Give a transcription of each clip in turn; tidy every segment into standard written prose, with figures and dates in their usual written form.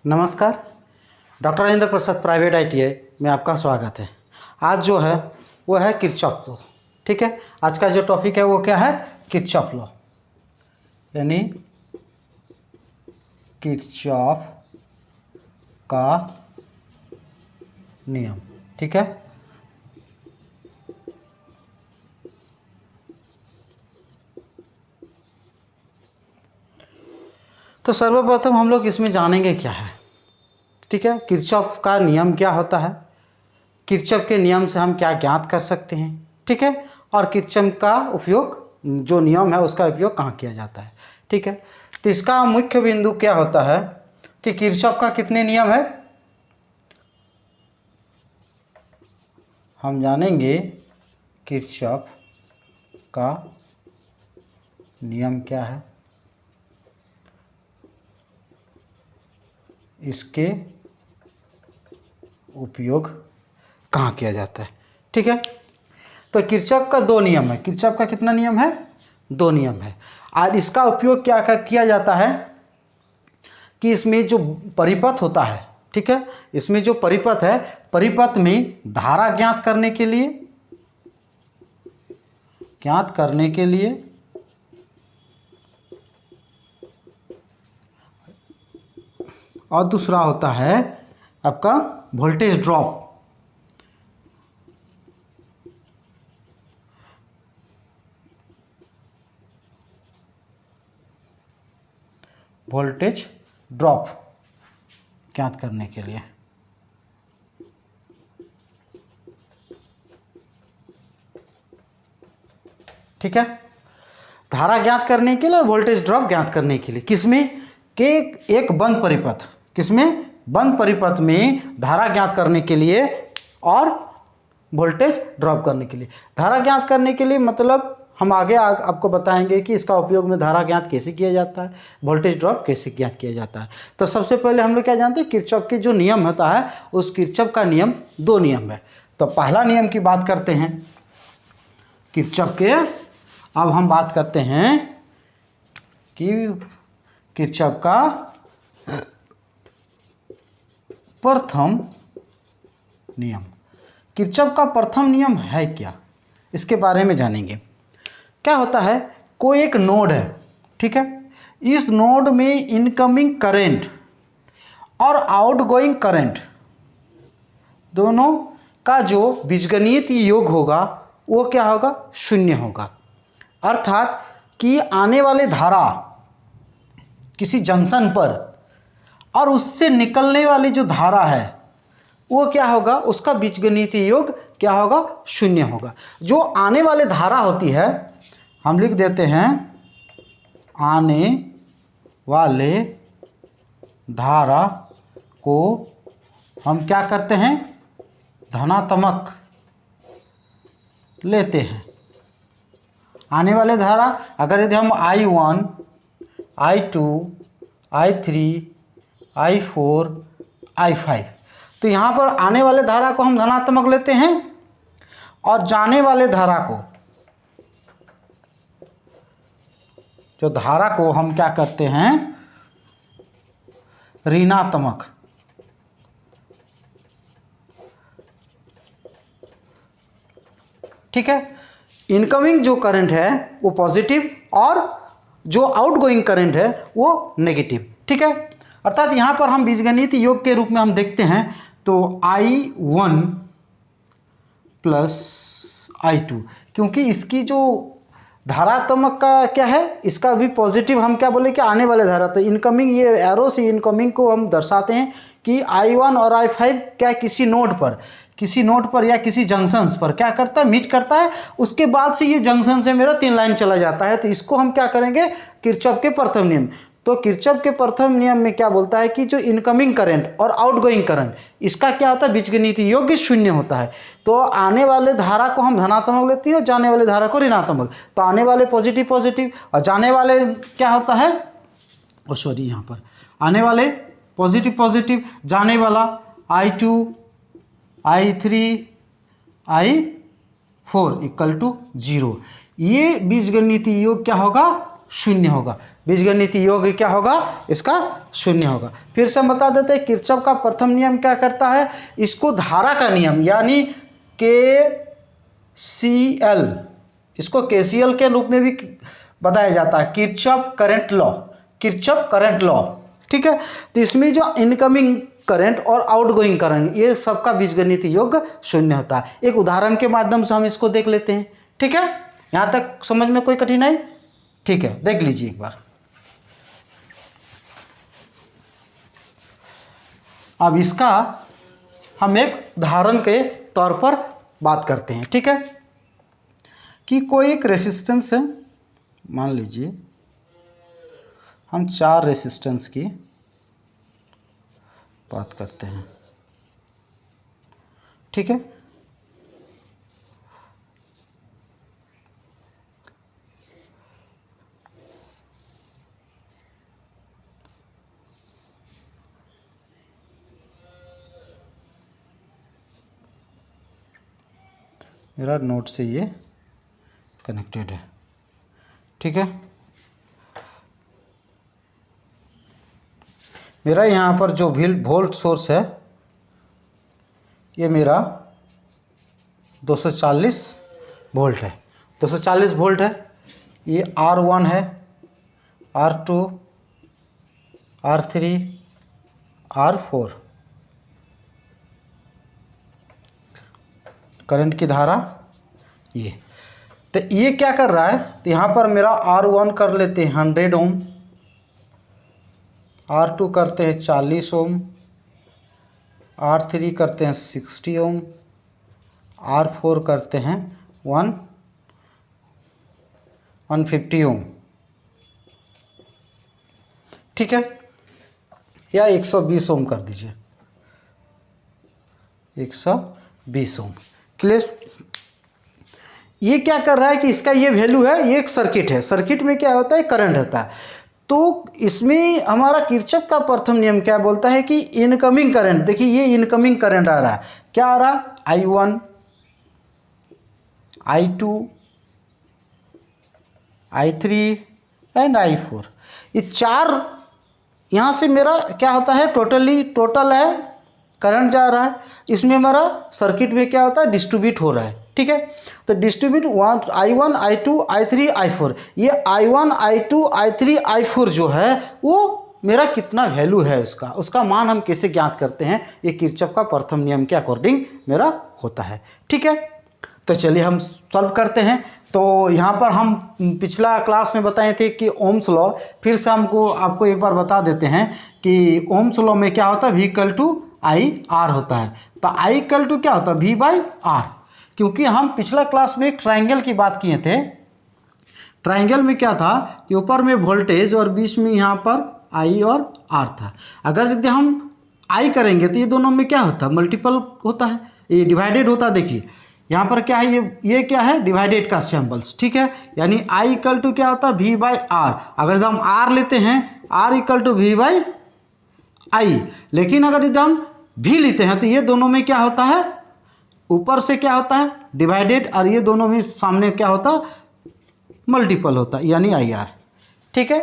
नमस्कार। Doctor Rajendra Prasad private ITI में आपका स्वागत है। आज जो है वो है किरचॉफ लॉ। ठीक है, आज का जो टॉपिक है वो क्या है? किरचॉफ लॉ, यानी किरचॉफ का नियम। ठीक है, तो सर्वप्रथम हम लोग इसमें जानेंगे क्या है। ठीक है, किरचॉफ का नियम क्या होता है, किरचॉफ के नियम से हम क्या ज्ञात कर सकते हैं। ठीक है, और किरचॉफ का उपयोग, जो नियम है उसका उपयोग कहाँ किया जाता है। ठीक है, तो इसका मुख्य बिंदु क्या होता है कि किरचॉफ का कितने नियम है हम जानेंगे। किरचॉफ का नियम क्या है, इसके उपयोग कहाँ किया जाता है। ठीक है, तो किरचॉफ का दो नियम है। किरचॉफ का कितना नियम है? दो नियम है। और इसका उपयोग क्या किया जाता है कि इसमें जो परिपथ होता है, ठीक है, इसमें जो परिपथ है, परिपथ में धारा ज्ञात करने के लिए और दूसरा होता है आपका वोल्टेज ड्रॉप। वोल्टेज ड्रॉप ज्ञात करने के लिए। ठीक है, धारा ज्ञात करने के लिए और वोल्टेज ड्रॉप ज्ञात करने के लिए किसमें के एक बंद परिपथ, किसमें? बंद परिपथ में धारा ज्ञात करने के लिए और वोल्टेज ड्रॉप करने के लिए। धारा ज्ञात करने के लिए मतलब हम आगे आपको बताएंगे कि इसका उपयोग में धारा ज्ञात कैसे किया जाता है, वोल्टेज ड्रॉप कैसे ज्ञात किया जाता है। तो सबसे पहले हम लोग क्या जानते हैं, किरचॉफ के जो नियम होता है, उस किरचॉफ का नियम दो नियम है। तो पहला नियम की बात करते हैं किरचॉफ के। अब हम बात करते हैं कि किरचॉफ का प्रथम नियम। किरचॉफ का प्रथम नियम है क्या, इसके बारे में जानेंगे। क्या होता है, कोई एक नोड है, ठीक है, इस नोड में इनकमिंग करंट और आउटगोइंग करंट दोनों का जो बीजगणित योग होगा वो क्या होगा? शून्य होगा। अर्थात कि आने वाले धारा किसी जंक्शन पर और उससे निकलने वाली जो धारा है वो क्या होगा? उसका बीजगणितीय योग क्या होगा? शून्य होगा। जो आने वाले धारा होती है, हम लिख देते हैं आने वाले धारा को हम क्या करते हैं? धनात्मक लेते हैं। आने वाले धारा अगर यदि हम I1, I2, I3, I4, I5, तो यहाँ पर आने वाले धारा को हम धनात्मक लेते हैं और जाने वाले धारा को, जो धारा को हम क्या करते हैं? ऋणात्मक। ठीक है, इनकमिंग जो करंट है वो पॉजिटिव और जो आउटगोइंग करंट है वो नेगेटिव। ठीक है, अर्थात यहाँ पर हम बीजगणित योग के रूप में हम देखते हैं तो I1 प्लस I2, क्योंकि इसकी जो धारात्मक का क्या है, इसका भी पॉजिटिव हम क्या बोले कि आने वाले धारा, तो इनकमिंग, ये एरो से इनकमिंग को हम दर्शाते हैं कि I1 और I5 क्या किसी नोड पर या किसी जंक्शंस पर क्या करता है? मीट करता है। उसके बाद से ये जंक्शन से मेरा 3 लाइन चला जाता है, तो इसको हम क्या करेंगे? किरचॉफ के प्रथम नियम। तो किरचॉफ के प्रथम नियम में क्या बोलता है कि जो इनकमिंग करंट और आउटगोइंग करंट, इसका क्या होता है? बीजगणितीय योग शून्य होता है। तो आने वाले धारा को हम धनात्मक लेते हैं और जाने वाले धारा को ऋणात्मक। तो आने वाले पॉजिटिव और जाने वाले क्या होता है? यहाँ पर आने वाले पॉजिटिव, जाने वाला I2, I3, I4 = 0। ये बीजगणितीय योग क्या होगा? शून्य होगा। बीजगणितीय योग क्या होगा, इसका शून्य होगा। फिर से हम बता देते हैं किरचॉफ का प्रथम नियम क्या करता है, इसको धारा का नियम यानी KCL, इसको KCL के रूप में भी बताया जाता है, Kirchhoff current law, Kirchhoff current law. ठीक है, तो इसमें जो इनकमिंग करंट और आउटगोइंग करंट ये सबका बीजगणितीय योग शून्य होता है। एक उदाहरण के माध्यम से हम इसको देख लेते हैं। ठीक है, यहाँ तक समझ में कोई कठिनाई? ठीक है, देख लीजिए एक बार। अब इसका हम एक उदाहरण के तौर पर बात करते हैं। ठीक है, कि कोई एक रेसिस्टेंस है, मान लीजिए हम 4 रेसिस्टेंस की बात करते हैं। ठीक है, मेरा नोड से ये कनेक्टेड है। ठीक है, मेरा यहाँ पर जो वोल्ट सोर्स है ये मेरा 240 वोल्ट है, 240 वोल्ट है। ये R1 है, R2, R3, R4 करंट की धारा ये। तो ये क्या कर रहा है, तो यहाँ पर मेरा R1 कर लेते हैं 100 ओम, R2 करते हैं 40 ओम, R3 करते हैं 60 ओम, R4 करते हैं 150 ओम। ठीक है, या 120 ओम कर दीजिए, 120 ओम। क्लियर? ये क्या कर रहा है कि इसका ये वैल्यू है, ये एक सर्किट है, सर्किट में क्या होता है, करंट होता है। तो इसमें हमारा किरचॉफ का प्रथम नियम क्या बोलता है कि इनकमिंग करंट, देखिए ये इनकमिंग करंट आ रहा है, क्या आ रहा है, I1, I2, I3 and I4, ये 4 यहाँ से मेरा क्या होता है, टोटल है करंट जा रहा है, इसमें हमारा सर्किट में क्या होता है, डिस्ट्रीब्यूट हो रहा है। ठीक है, तो distribute I1, I2, I3, I4, ये I1, I2, I3, I4 जो है वो मेरा कितना वैल्यू है उसका मान हम कैसे ज्ञात करते हैं, ये किरचॉफ का प्रथम नियम के अकॉर्डिंग मेरा होता है। ठीक है, तो चलिए हम सॉल्व करते हैं। तो यहाँ पर हम पिछला क्लास में बताए थे कि ओम्स लॉ, फिर से आपको एक बार बता देते हैं कि ओम्स लॉ में क्या होता है, V=I/R होता है। तो I= क्या होता है, V/R, क्योंकि हम पिछला क्लास में एक ट्राइंगल की बात किए थे। ट्राइंगल में क्या था कि ऊपर में वोल्टेज और बीच में यहाँ पर I और R था। अगर यदि हम I करेंगे तो ये दोनों में क्या होता है, मल्टीपल होता है, ये डिवाइडेड होता है। देखिए यहाँ पर क्या है, ये क्या है, डिवाइडेड का सिंबल्स। ठीक है, यानी I= क्या होता है, V/R। अगर हम R लेते हैं, R= V/I, लेकिन अगर यदि हम V लेते हैं तो ये दोनों में क्या होता है, ऊपर से क्या होता है, डिवाइडेड, और ये दोनों में सामने क्या होता है, मल्टीपल होता है, यानी IR। ठीक है,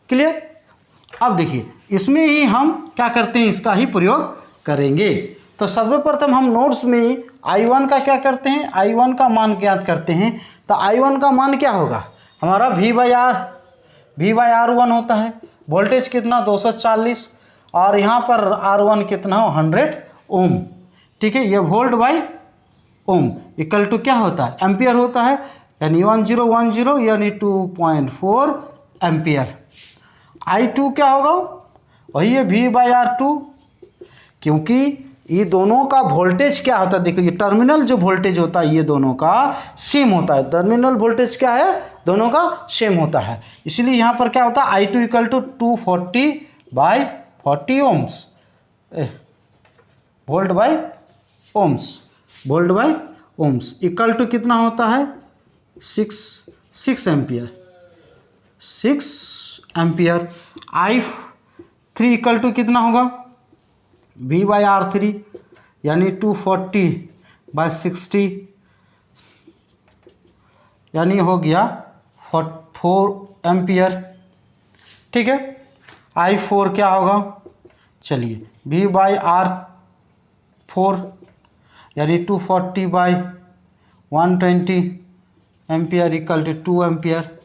क्लियर? अब देखिए इसमें ही हम क्या करते हैं, इसका ही प्रयोग करेंगे। तो सर्वप्रथम हम नोट्स में I1 का क्या करते हैं, I1 का मान ज्ञात करते हैं। तो I1 का मान क्या होगा हमारा, V/R1 होता है। वोल्टेज कितना, 240, और यहाँ पर R1 कितना, 100 ओम। ठीक है, ये वोल्ट/ओम = क्या होता है, एम्पियर होता है, यानी 1010 यानी 2.4 एम्पियर। I2 क्या होगा, वही है V/R2, क्योंकि ये दोनों का वोल्टेज क्या होता है, देखो ये टर्मिनल जो वोल्टेज होता है ये दोनों का सेम होता है, टर्मिनल वोल्टेज क्या है, दोनों का सेम होता है। इसलिए यहाँ पर क्या होता है, I2 = 240/40 ओम्स, वोल्ट/ओम्स इक्वल टू कितना होता है, 6 एम्पियर, 6 एम्पियर। I3 = कितना होगा, V/R3 यानी 240/60, यानी हो गया 4 एम्पियर। ठीक है, I4 क्या होगा, चलिए V/R4 यानी 240/120 एम्पियर इक्वल टू 2 एम्पियर।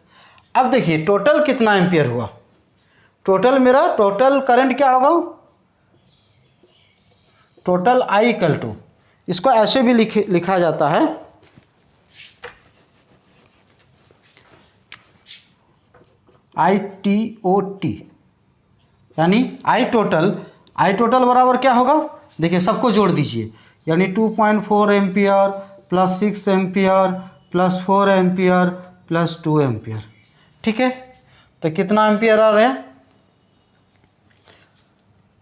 अब देखिए टोटल कितना एम्पियर हुआ, टोटल मेरा टोटल करंट क्या होगा, टोटल I इक्वल टू, इसको ऐसे भी लिखा जाता है ITOT, यानी I टोटल बराबर क्या होगा, देखिए सबको जोड़ दीजिए, यानी 2.4 ampere plus 6 ampere plus 4 ampere plus 2 ampere. ठीक है, तो कितना एम्पियर आ रहा है,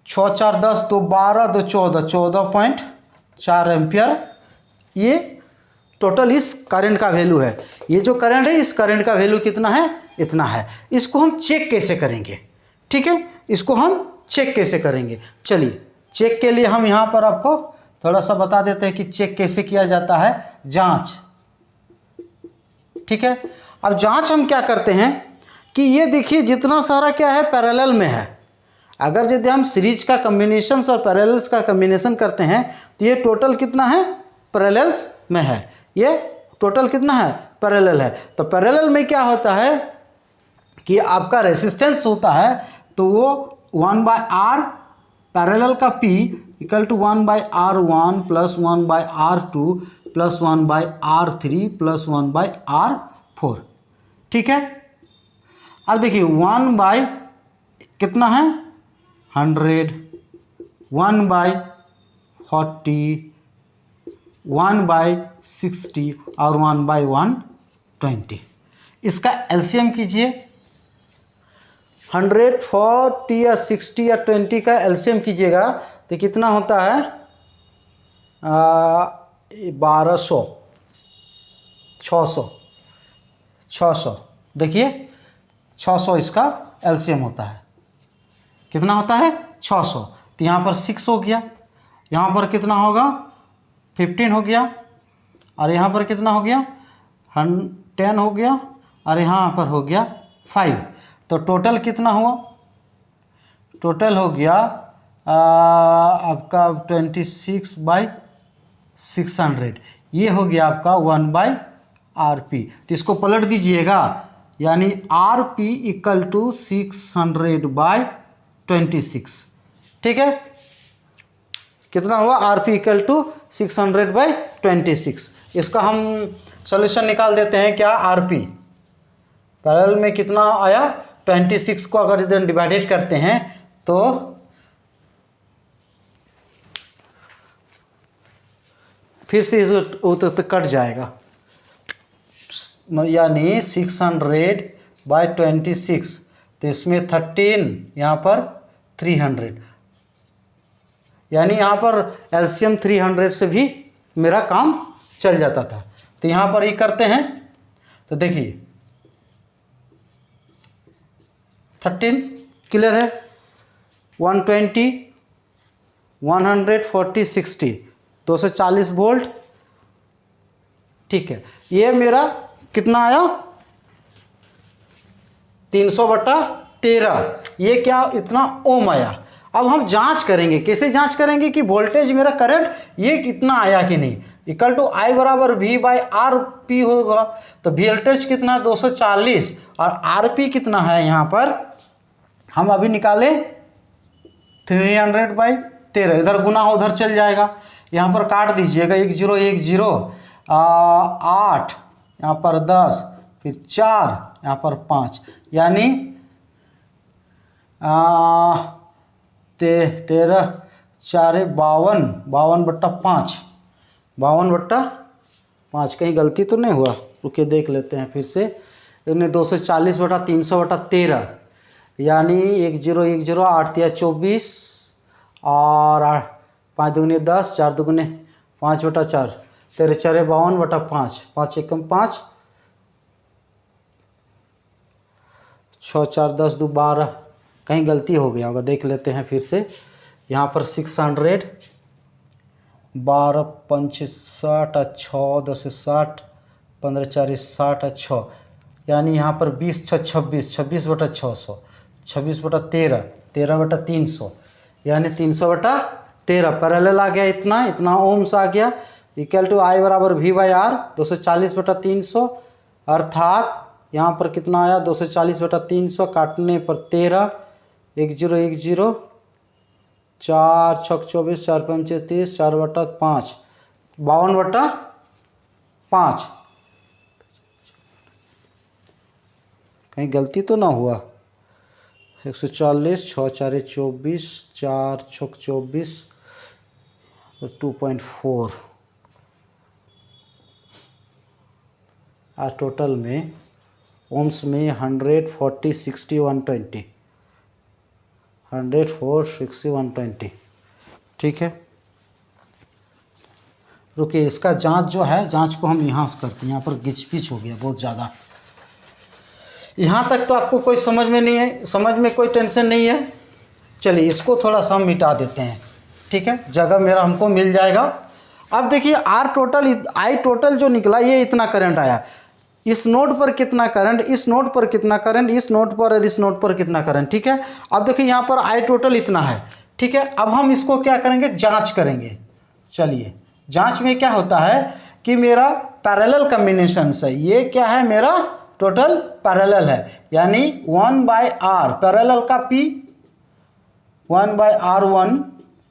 6 4 10 2 12 2 14 14.4 एम्पियर। ये टोटल इस करंट का वैल्यू है। ये जो करंट है इस करंट का वैल्यू कितना है, इतना है। इसको हम चेक कैसे करेंगे, ठीक है, इसको हम चेक कैसे करेंगे, चलिए चेक के लिए हम यहाँ पर आपको थोड़ा सा बता देते हैं कि चेक कैसे किया जाता है, जांच। ठीक है, अब जांच हम क्या करते हैं कि ये देखिए जितना सारा क्या है पैरेलल में है, अगर यदि हम सीरीज का कम्बिनेशन और पैरेलल्स का कम्बिनेशन करते हैं तो ये टोटल कितना है, पैरेलल्स में है, ये टोटल कितना है, पैरेलल है। तो पैरेलल में क्या होता है कि आपका रेसिस्टेंस होता है तो वो 1/R पैरेलल का P equal to 1/R1 plus 1/R2 plus 1/R3 plus 1/R4। ठीक है, अब देखिए 1 कितना है 100, 1/40, 1/60 और 1/120। इसका एलसीएम कीजिए, 100, 40 या 60 या 20 का एलसीएम कीजिएगा तो कितना होता है 1200, 600 देखिए 600 इसका एलसीएम होता है, कितना होता है 600। तो यहाँ पर 6 हो गया, यहाँ पर कितना होगा 15 हो गया, और यहाँ पर कितना हो गया 10 हो गया, और यहाँ पर हो गया 5। तो टोटल कितना हुआ, टोटल हो गया आपका 26/600, ये हो गया आपका 1/RP। तो इसको पलट दीजिएगा, यानी RP इक्वल टू 600/26। ठीक है, कितना हुआ RP इक्वल टू 600/26। इसका हम सॉल्यूशन निकाल देते हैं, क्या RP पैरेलल में कितना आया 26 को अगर इधर डिवाइडेड करते हैं तो फिर से वो तो कट जाएगा, यानी 600/26, तो इसमें 13 यहाँ पर 300, यानी यहाँ पर एलसीएम 300 से भी मेरा काम चल जाता था। तो यहाँ पर ही करते हैं, तो देखिए 13 क्लियर है, 120, 140, 60, 240 वोल्ट। ठीक है, ये मेरा कितना आया 300/13, ये क्या इतना ओम आया। अब हम जांच करेंगे, कैसे जांच करेंगे कि वोल्टेज मेरा करंट ये कितना आया कि नहीं, इक्वल टू I बराबर V/RP होगा। तो वोल्टेज कितना 240 और RP कितना है, यहाँ पर हम अभी निकाले 300/13, इधर गुना हो उधर चल जाएगा, यहाँ पर काट दीजिएगा 1 0 1 0, 8 यहाँ पर 10, फिर 4 यहाँ पर 5, यानी 13 4 52, 52/5, 52/5। कहीं गलती तो नहीं हुआ, रुके देख लेते हैं फिर से, इन्हें 240/300/13, यानी 1 0 1 0, 8 या 24 और 5 दूनी 10, 4 दूनी 5/4, 13 4 52/5, 5 एकम 5, 6 4 10 2 12, कहीं गलती हो गया होगा, देख लेते हैं फिर से। यहाँ पर 600, 12 5 60, 6 10 60, 15 4 60, 6, यानी यहाँ पर 20 6 26, 26/600, 26/13, 13/300, यानी 300/13 पैरेलल आ गया, इतना ओम्स आ गया, इक्वल टू I बराबर V/R 240/300, अर्थात यहाँ पर कितना आया 240/300 काटने पर 13, 1 0 1 0, 4 6 24, 4 5 30, 4/5, 52/5। कहीं गलती तो ना हुआ? 140, 6 4 24, 4 6 24, 2.4 आज टोटल में ओम्स में 100 40 60 120, 100 4 60 120। ठीक है, रुकिए, इसका जांच जो है, जांच को हम यहाँ से करते हैं। यहाँ पर गिच पिच हो गया बहुत ज़्यादा। यहाँ तक तो आपको कोई समझ में नहीं है, समझ में कोई टेंशन नहीं है। चलिए इसको थोड़ा सा हम मिटा देते हैं। ठीक है, जगह मेरा हमको मिल जाएगा। अब देखिए आई टोटल जो निकला ये इतना करंट आया। इस नोड पर कितना करंट, इस नोड पर कितना करंट, इस नोड पर और इस नोड पर कितना करंट। ठीक है, अब देखिए यहाँ पर आई टोटल इतना है। ठीक है, अब हम इसको क्या करेंगे, जांच करेंगे। चलिए, जांच में क्या होता है कि मेरा पैरेलल कॉम्बिनेशन है, ये क्या है, मेरा टोटल पैरेलल है, यानी 1/R पैरेलल का P 1/R1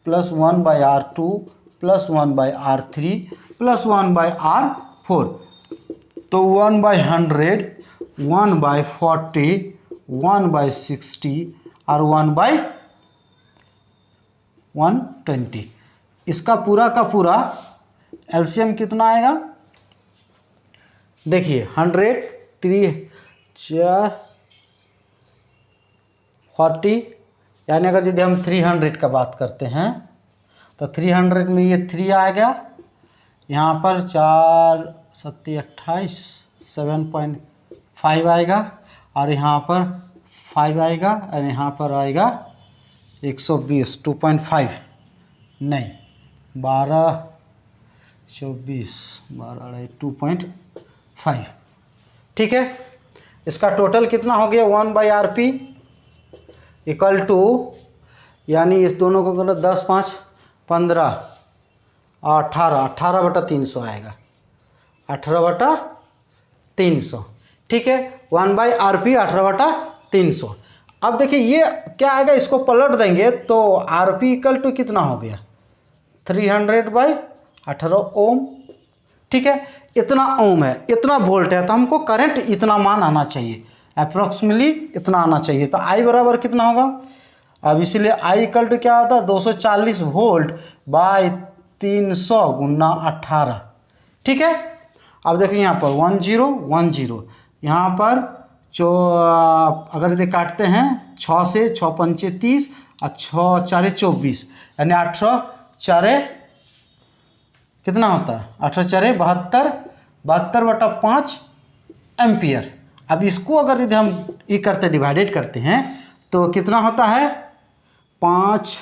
plus 1/R2 plus 1/R3 plus 1/R4, तो 1/100, 1/40, 1/60 और 1/120। इसका पूरा का पूरा एलसीएम कितना आएगा? देखिए 100 3 4 40, यानी अगर यदि हम 300 का बात करते हैं तो 300 में ये 3 आ गया, यहाँ पर 4 7 28 7.5 आएगा, और यहाँ पर 5 आएगा, और यहाँ पर आएगा 120 2.5 नहीं 12 24 12 2.5। ठीक है, इसका टोटल कितना हो गया 1/RP इक्वल टू, यानी इस दोनों को करो 10 5 15 18 18/300 आएगा, 18/300। ठीक है, 1/RP 18/300। अब देखिए ये क्या आएगा, इसको पलट देंगे तो RP इक्वल टू कितना हो गया 300/18 ओम। ठीक है, इतना ओम है, इतना वोल्ट है, तो हमको करंट इतना मान आना चाहिए, अप्रॉक्सीमेटली इतना आना चाहिए। तो I बराबर कितना होगा, अब इसलिए I इक्वल टू क्या होता है 240 वोल्ट बाय 300 गुना 18। ठीक है, अब देखिए यहाँ पर 1 0 1 0, यहाँ पर जो अगर ये काटते हैं 6 से 6 5 30 और 6 4 24, यानी 18 4 कितना होता है 18 4 72 72/5 एम्पियर। अब इसको अगर यदि हम ये करते डिवाइडेड करते हैं तो कितना होता है 5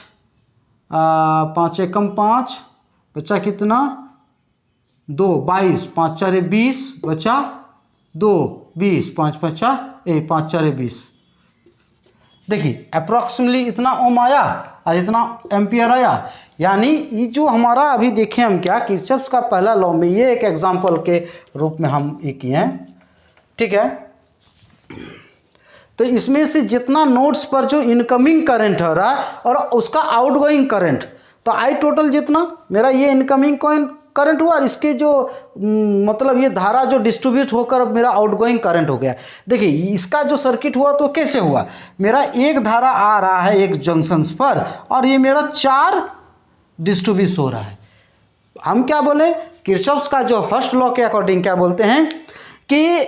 5 एकम 5 बचा कितना 2 22 5 4 20 बचा 2 20 5 5 4 20। देखिए अप्रॉक्सीमेटली इतना ओम आया और इतना एम्पियर आया, यानी ये जो हमारा अभी देखें हम क्या किरचॉफ का पहला लॉ में ये एक एग्जांपल के रूप में हम ये किए हैं। ठीक है, तो इसमें से जितना नोड्स पर जो इनकमिंग करंट हो रहा है और उसका आउटगोइंग करंट, तो आई टोटल जितना मेरा ये इनकमिंग करंट हुआ और इसके जो मतलब ये धारा जो डिस्ट्रीब्यूट होकर मेरा आउटगोइंग करंट हो गया। देखिए इसका जो सर्किट हुआ तो कैसे हुआ, मेरा एक धारा आ रहा है एक जंक्शंस पर और ये मेरा 4 डिस्ट्रीब्यूट हो रहा है। हम क्या बोले, किरचॉफ का जो फर्स्ट लॉ के अकॉर्डिंग क्या बोलते हैं कि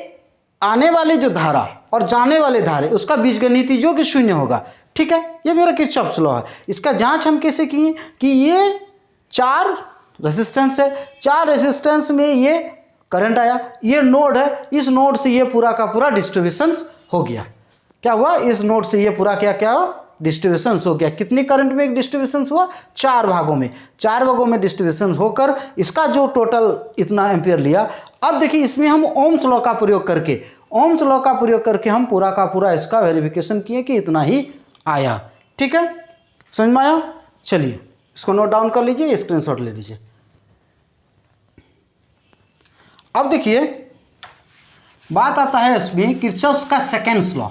आने वाले जो धारा और जाने वाले धारे उसका बीजगणितीय योग 0 होगा। ठीक है, ये मेरा किरचॉफ लॉ है। इसका जांच हम कैसे किए कि ये 4 रेजिस्टेंस है, 4 रेजिस्टेंस में ये करंट आया, ये नोड है, इस नोड से ये पूरा का पूरा डिस्ट्रीब्यूशन हो गया। क्या हुआ, इस नोड से ये पूरा क्या डिस्ट्रीब्यूशन हो गया। कितनी करंट में एक डिस्ट्रीब्यूशन हुआ 4 भागों में, 4 भागों में डिस्ट्रीब्यूशन होकर इसका जो टोटल इतना एम्पियर लिया। अब देखिए इसमें हम ओम्स लॉ का प्रयोग करके ओम्स लॉ का प्रयोग करके हम पूरा का पूरा इसका वेरिफिकेशन किए कि इतना ही आया। ठीक है, समझ में आया? चलिए इसको नोट डाउन कर लीजिए, स्क्रीनशॉट ले लीजिए। अब देखिए बात आता है इसमें किरचॉफ का सेकेंड लॉ।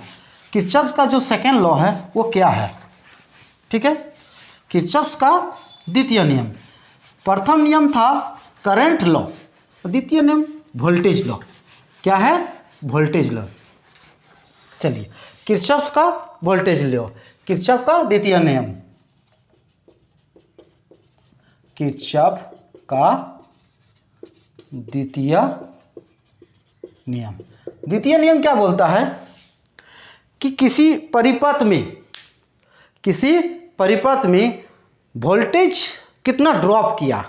किरचॉफ का जो सेकेंड लॉ है वो क्या है? ठीक है, किरचॉफ का द्वितीय नियम। प्रथम नियम था करंट लॉ, द्वितीय नियम वोल्टेज लॉ। क्या है? Voltage law. चलिए किरचॉफ का वोल्टेज लॉ, किरचॉफ का द्वितीय नियम, किरचॉफ का द्वितीय नियम। द्वितीय नियम क्या बोलता है कि किसी परिपथ में वोल्टेज कितना ड्रॉप किया,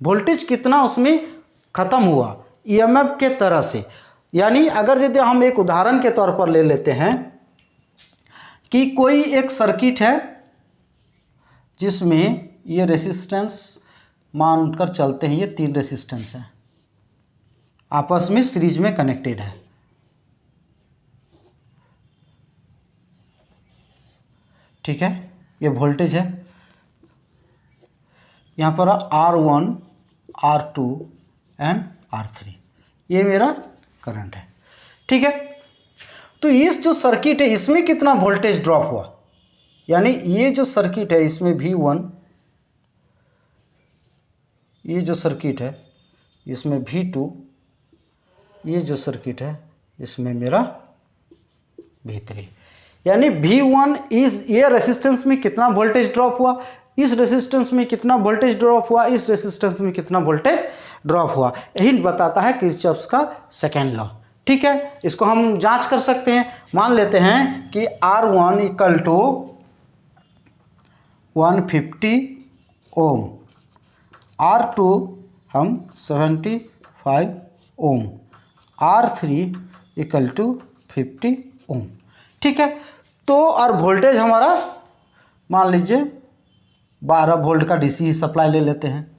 वोल्टेज कितना उसमें ख़त्म हुआ ईएमएफ के तरह से। यानी अगर यदि हम एक उदाहरण के तौर पर ले लेते हैं कि कोई एक सर्किट है जिसमें ये रेसिस्टेंस मानकर चलते हैं, ये 3 रेसिस्टेंस हैं, आपस में सीरीज में कनेक्टेड है। ठीक है, ये वोल्टेज है, यहाँ पर R1, R2 एंड R3, ये मेरा करंट है। ठीक है, तो इस जो सर्किट है इसमें कितना वोल्टेज ड्रॉप हुआ, यानी ये जो सर्किट है इसमें V1, ये जो सर्किट है इसमें V2, ये जो सर्किट है इसमें मेरा V3, यानी V1 इस ये रेसिस्टेंस में कितना वोल्टेज ड्रॉप हुआ, इस रेसिस्टेंस में कितना वोल्टेज ड्रॉप हुआ, इस रेसिस्टेंस में कितना वोल्टेज ड्रॉप हुआ, यही बताता है किरचॉफ का सेकेंड लॉ। ठीक है, इसको हम जांच कर सकते हैं। मान लेते हैं कि R1 equal to 150 Om, R2 हम 75 ओम, R3 इक्वल टू 50 ओम। ठीक है, तो और वोल्टेज हमारा मान लीजिए 12 वोल्ट का डीसी सप्लाई ले लेते हैं,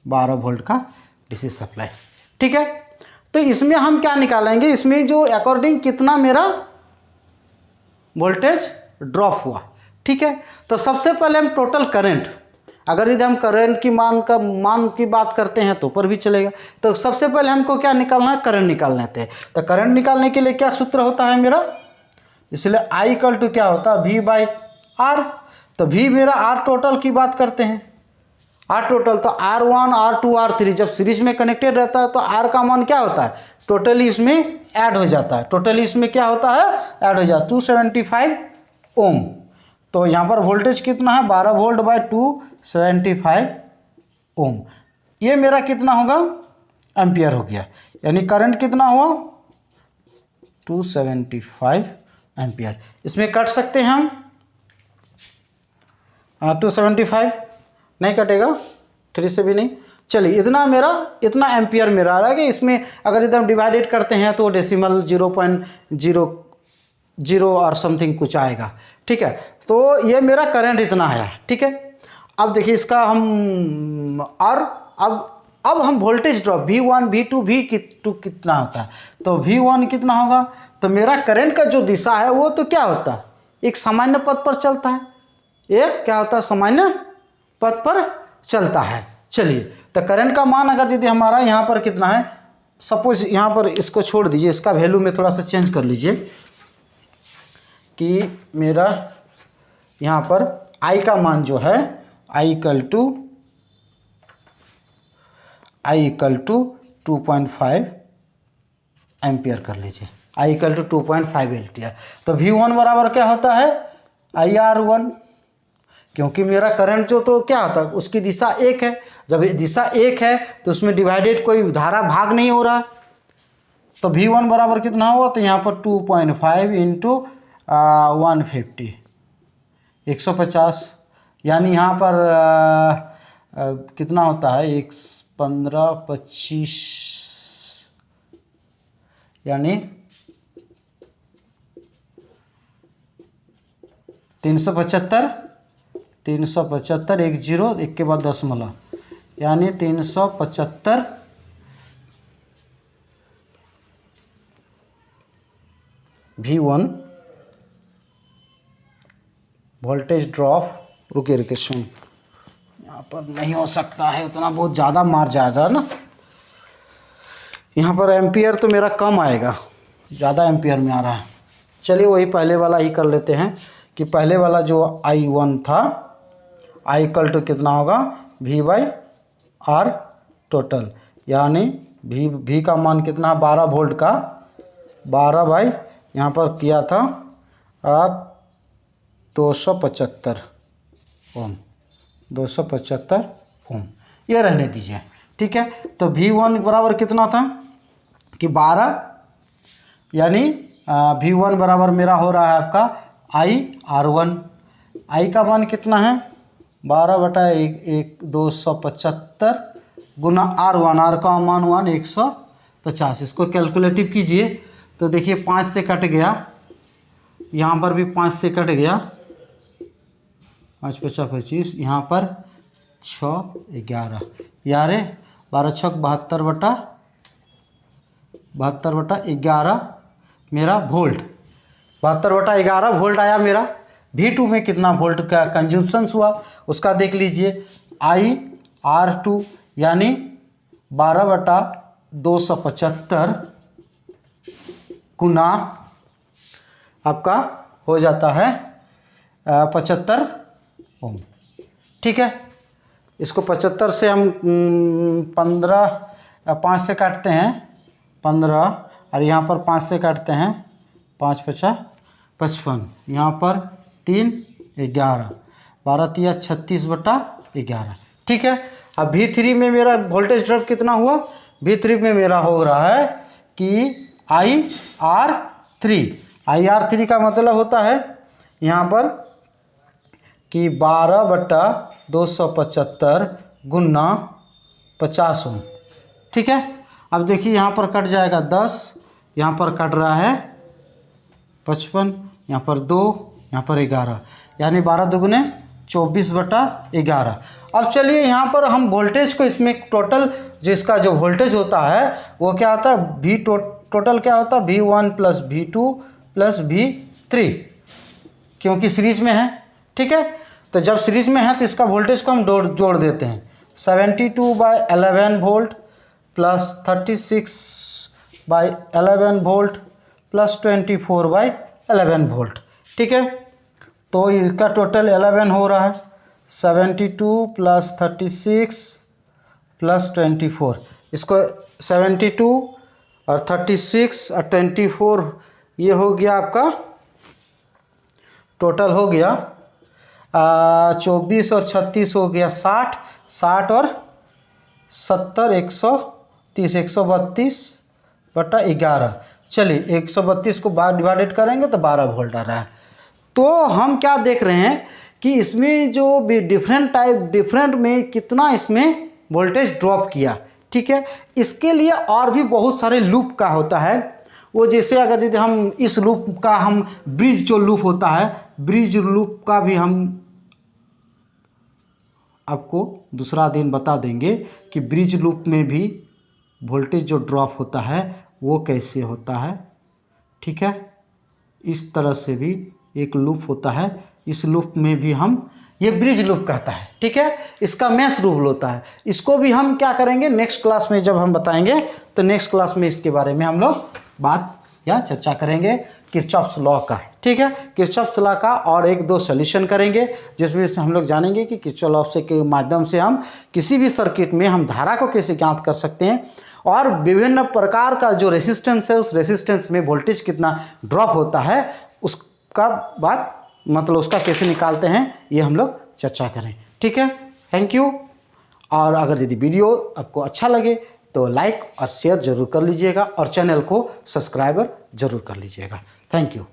12 वोल्ट का डीसी सप्लाई। ठीक है, तो इसमें हम क्या निकालेंगे, इसमें जो अकॉर्डिंग कितना मेरा वोल्टेज ड्रॉप हुआ। ठीक है, तो सबसे पहले हम टोटल करंट, अगर यदि हम करंट की मान की बात करते हैं तो ऊपर भी चलेगा, तो सबसे पहले हमको क्या निकालना है, करंट निकाल लेते हैं। तो करंट निकालने के लिए क्या सूत्र होता है मेरा, इसलिए I इक्वल टू क्या होता है V/R। तो V मेरा R टोटल की बात करते हैं, R टोटल, तो R1, R2, R3 जब सीरीज में कनेक्टेड रहता है तो R का मान क्या होता है, टोटली इसमें ऐड हो जाता है, टोटली इसमें क्या होता है, ऐड हो जाता है 275 ओम। तो यहाँ पर वोल्टेज कितना है, 12 वोल्ट बाय 275 ओम, ये मेरा कितना होगा, एम्पियर हो गया। यानी करंट कितना हुआ, 275 एम्पियर। इसमें कट सकते हैं हम, 275 नहीं कटेगा, 3 से भी नहीं। चलिए इतना एम्पियर मेरा आ रहा है कि इसमें अगर एकदम डिवाइडेड करते हैं तो डेसिमल 0.00 और समथिंग कुछ आएगा। ठीक है, तो ये मेरा करंट इतना है। ठीक है, अब देखिए इसका हम और अब हम voltage drop V1, V2, V2 कितना होता है, तो V1 कितना होगा, तो मेरा करंट का जो दिशा है वो तो क्या होता है, एक सामान्य पथ पर चलता है, एक क्या होता है, सामान्य पथ पर चलता है। चलिए, तो करंट का मान अगर यदि हमारा यहाँ पर कितना है, सपोज यहाँ पर इसको छोड़ दीजिए, इसका वैल्यू में थोड़ा सा चेंज कर लीजिए कि मेरा यहाँ पर I का मान जो है I इक्वल टू 2.5 एम्पियर कर लीजिए, I इक्वल टू 2.5 एम्पियर। तो V1 बराबर क्या होता है, IR1, क्योंकि मेरा करंट जो तो क्या होता है, उसकी दिशा एक है, जब दिशा एक है तो उसमें डिवाइडेड कोई धारा भाग नहीं हो रहा, तो V1 बराबर कितना हुआ, तो यहाँ पर 2.5 इंटू 150 150, यानी यहाँ पर कितना होता है, 15 25, यानी 375 एक जीरो, एक के बाद दशमलव, यानी 375 V1 वोल्टेज ड्रॉप, रुके सुन, यहाँ पर नहीं हो सकता है उतना, बहुत ज़्यादा मार जा रहा है ना, यहाँ पर एम्पियर तो मेरा कम आएगा, ज़्यादा एम्पियर में आ रहा है। चलिए वही पहले वाला ही कर लेते हैं कि पहले वाला जो I1 था, I इक्वल टू कितना होगा, V/R टोटल, यानी V का मान कितना, 12 वोल्ट का 12 बाई यहाँ पर किया था 275 ओम, 275 ओम, ये रहने दीजिए, ठीक है। तो V1 बराबर कितना था कि 12, यानी V1 बराबर मेरा हो रहा है आपका IR1, I का मान कितना है 12/1 गुना R1, R का मान 150, इसको कैलकुलेटिव कीजिए तो देखिए 5 से कट गया, यहाँ पर भी 5 से कट गया, 5 × 5 = 25, यहाँ पर 6 11, यारे 12 × 6 72/11 मेरा वोल्ट, 72/11 वोल्ट आया मेरा। V2 में कितना वोल्ट का कंजम्पशंस हुआ उसका देख लीजिए, IR2 यानी 12/275 गुना आपका हो जाता है 75 ओम, ठीक है। इसको 75 से हम 5 से काटते हैं 15, और यहाँ पर 5 से काटते हैं 5 × 5 = 55, यहाँ पर 3 11, 12 × 3 = 36/11, ठीक है। अब V3 में मेरा वोल्टेज ड्रॉप कितना हुआ, V3 में मेरा हो रहा है कि IR3 का मतलब होता है यहाँ पर कि 12/275 गुना 50 ओम, ठीक है। अब देखिए यहाँ पर कट जाएगा 10, यहाँ पर कट रहा है 55, यहाँ पर 2, यहाँ पर 11, यानी 12 दुगुने 24/11। अब चलिए यहाँ पर हम वोल्टेज को, इसमें टोटल जिसका जो वोल्टेज होता है वो क्या होता है, टोटल क्या होता है, V1 + V2 + V3, क्योंकि सीरीज़ में है, ठीक है। तो जब सीरीज़ में है तो इसका वोल्टेज को हम जोड़ देते हैं, 72/11 volt plus 36/11 volt plus 24/11 volt, ठीक है। तो इसका टोटल 11 हो रहा है, 72 + 36 + 24, इसको 72 और 36 और 24, ये हो गया आपका टोटल हो गया 24 और 36 हो गया 60, 60 और 70 130, 132/11। चलिए 132 को डिवाइडेड करेंगे तो 12 वोल्ट आ रहा है। तो हम क्या देख रहे हैं कि इसमें जो भी डिफरेंट में कितना इसमें वोल्टेज ड्रॉप किया, ठीक है। इसके लिए और भी बहुत सारे लूप का होता है, वो जैसे अगर यदि हम इस लूप का, हम ब्रिज जो लूप होता है, ब्रिज लूप का भी हम आपको दूसरा दिन बता देंगे कि ब्रिज लूप में भी वोल्टेज जो ड्रॉप होता है वो कैसे होता है, ठीक है। इस तरह से भी एक लूप होता है, इस लूप में भी हम, ये ब्रिज लूप कहता है, ठीक है। इसका मैश रूल होता है, इसको भी हम क्या करेंगे नेक्स्ट क्लास में जब हम बताएंगे, तो नेक्स्ट क्लास में इसके बारे में हम लोग बात या चर्चा करेंगे किरचॉफ्स लॉ का, ठीक है। किरचॉफ्स लॉ का और 1-2 सॉल्यूशन करेंगे, जिसमें से हम लोग जानेंगे कि किरचॉफ्स लॉ से के माध्यम से हम किसी भी सर्किट में हम धारा को कैसे ज्ञात कर सकते हैं, और विभिन्न प्रकार का जो रेसिस्टेंस है उस रेसिस्टेंस में वोल्टेज कितना ड्रॉप होता है उसका बात, मतलब उसका कैसे निकालते हैं, ये हम लोग चर्चा करें, ठीक है। Thank you. और अगर यदि वीडियो आपको अच्छा लगे तो लाइक और शेयर जरूर कर लीजिएगा, और चैनल को सब्सक्राइबर जरूर कर लीजिएगा। Thank you.